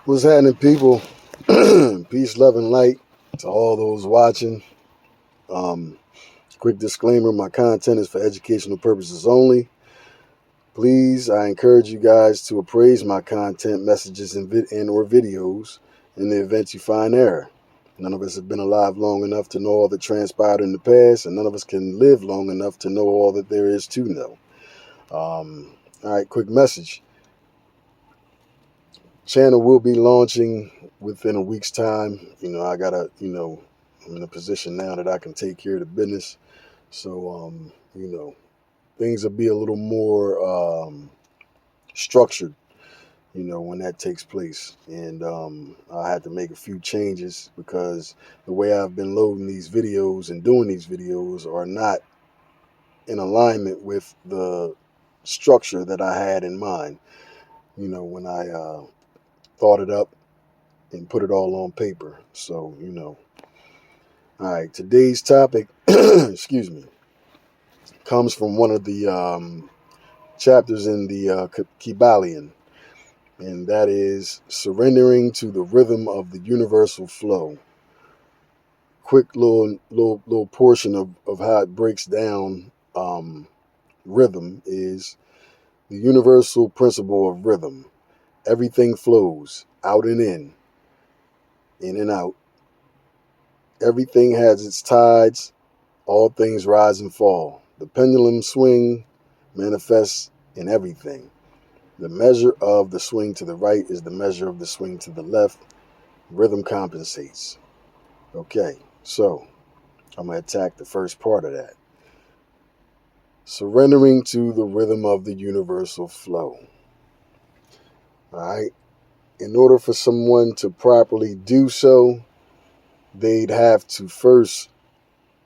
What's happening, people? Peace, love, and light to all those watching. Um, Quick disclaimer, my content is for educational purposes only. Please, I encourage you guys to appraise my content, messages, and or videos in the event you find error. None of us have been alive long enough to know all that transpired in the past, and none of us can live long enough to know all that there is to know. All right, quick message. Channel will be launching within a week's time. I'm in a position now that I can take care of the business. So, things will be a little more structured, when that takes place. And I had to make a few changes because the way I've been loading these videos and doing these videos are not in alignment with the structure that I had in mind, when I thought it up and put it all on paper. So, All right, today's topic, excuse me, comes from one of the chapters in the Kybalion, and that is surrendering to the rhythm of the universal flow. Quick little portion of how it breaks down rhythm is the universal principle of rhythm. Everything flows out and in and out. Everything has its tides. All things rise and fall. The pendulum swing manifests in everything. The measure of the swing to the right is the measure of the swing to the left. Rhythm compensates. Okay, so I'm going to attack the first part of that. Surrendering to the rhythm of the universal flow. All right. In order for someone to properly do so, they'd have to first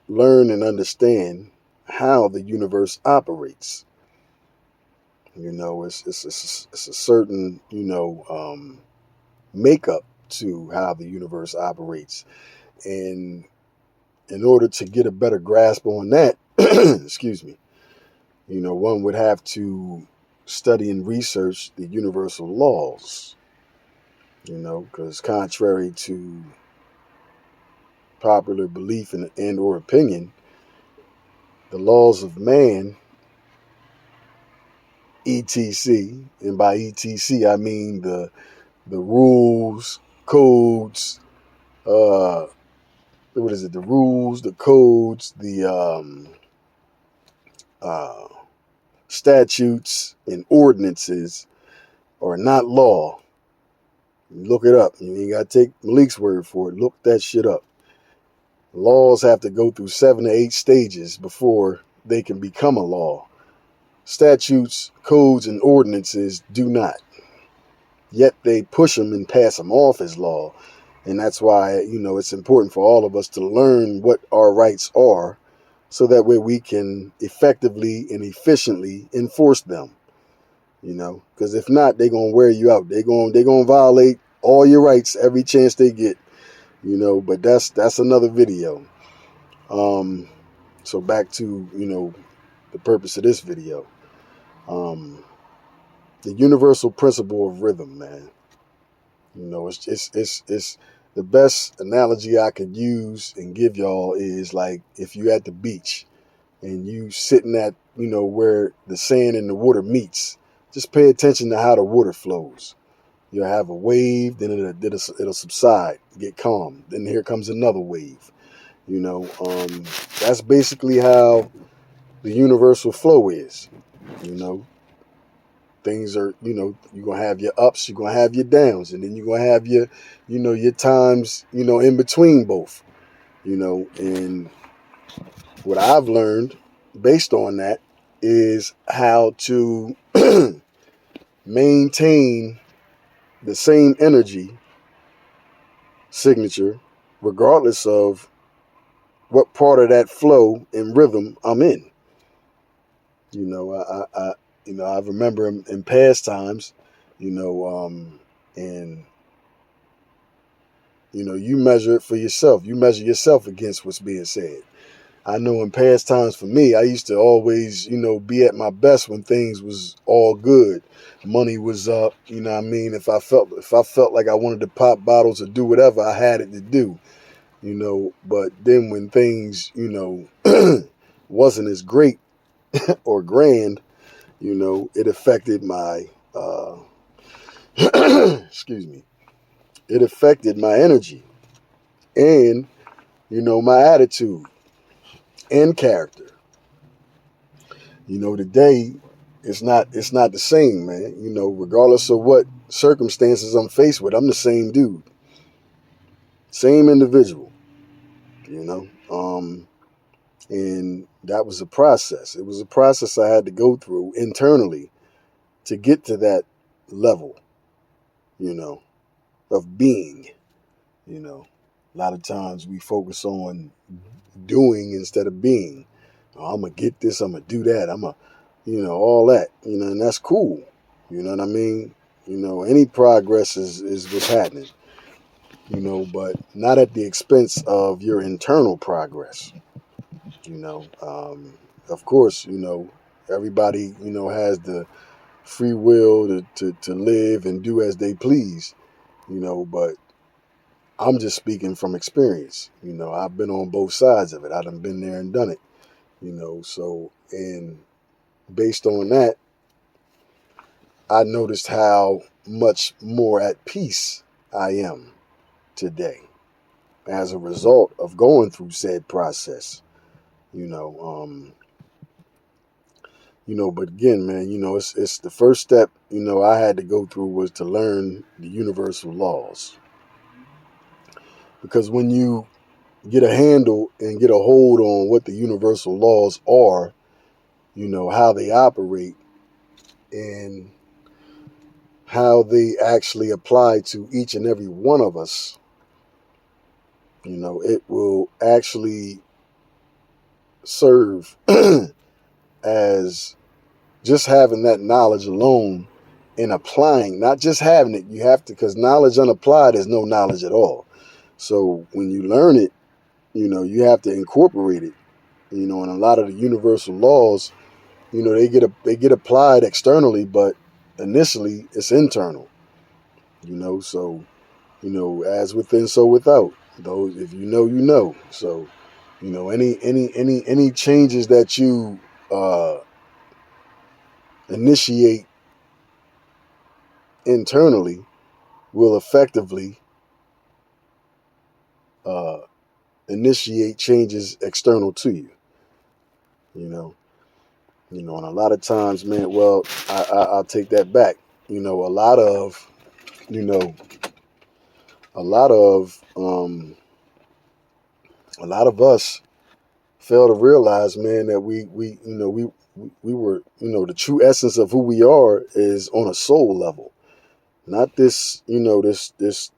learn and understand how the universe operates. It's a certain, makeup to how the universe operates. And in order to get a better grasp on that, excuse me, one would have to study and research the universal laws, because contrary to popular belief and or opinion, the laws of man, etc., and by etc I mean the rules, codes, what is it? The rules, the codes, the statutes and ordinances are not law. Look it up. You ain't got to take Malik's word for it. Look that shit up. Laws have to go through 7 to 8 stages before they can become a law. Statutes, codes, and ordinances do not. Yet they push them and pass them off as law. And that's why, it's important for all of us to learn what our rights are so that way we can effectively and efficiently enforce them. Because if not, they're going to wear you out. They're going to violate all your rights every chance they get. But that's another video. So back to, the purpose of this video. The universal principle of rhythm, man. It's the best analogy I could use and give y'all is like if you at the beach and you sitting at, where the sand and the water meets, just pay attention to how the water flows. You'll have a wave, then it'll subside, get calm. Then here comes another wave. That's basically how the universal flow is. Things are, you're going to have your ups, you're going to have your downs, and then you're going to have your, your times, in between both, and what I've learned based on that is how to maintain the same energy signature regardless of what part of that flow and rhythm I'm in. I remember in past times, and you measure it for yourself. You measure yourself against what's being said. I know in past times for me, I used to always, be at my best when things was all good. Money was up, you know what I mean? If I felt like I wanted to pop bottles or do whatever, I had it to do, but then when things, wasn't as great or grand, it affected my excuse me, it affected my energy and, my attitude and character. Today it's not the same, man. Regardless of what circumstances I'm faced with, I'm the same dude, same individual. You know, and that was a process. It was a process I had to go through internally to get to that level. You know, of being. You know, a lot of times we focus on doing instead of being. Oh, I'm gonna get this. I'm gonna do that. All that. And that's cool. You know what I mean? Any progress is what's happening. But not at the expense of your internal progress. Of course, everybody, has the free will to live and do as they please. But I'm just speaking from experience. I've been on both sides of it. I done been there and done it. So, and based on that, I noticed how much more at peace I am today as a result of going through said process. But again, man, it's the first step, I had to go through was to learn the universal laws. Because when you get a handle and get a hold on what the universal laws are, how they operate and how they actually apply to each and every one of us, it will actually serve as just having that knowledge alone and applying, not just having it. You have to, because knowledge unapplied is no knowledge at all. So when you learn it, you have to incorporate it, and a lot of the universal laws, they get applied externally, but initially it's internal, so, as within, so without. Those, if you know. So, any changes that you initiate internally will effectively uh, initiate changes external to you. And a lot of times, man. Well, I'll take that back. A lot of, you know, a lot of, a lot of us fail to realize, man, that we were, the true essence of who we are is on a soul level, not this, this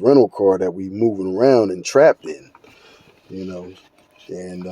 rental car that we moving around and trapped in, you know, and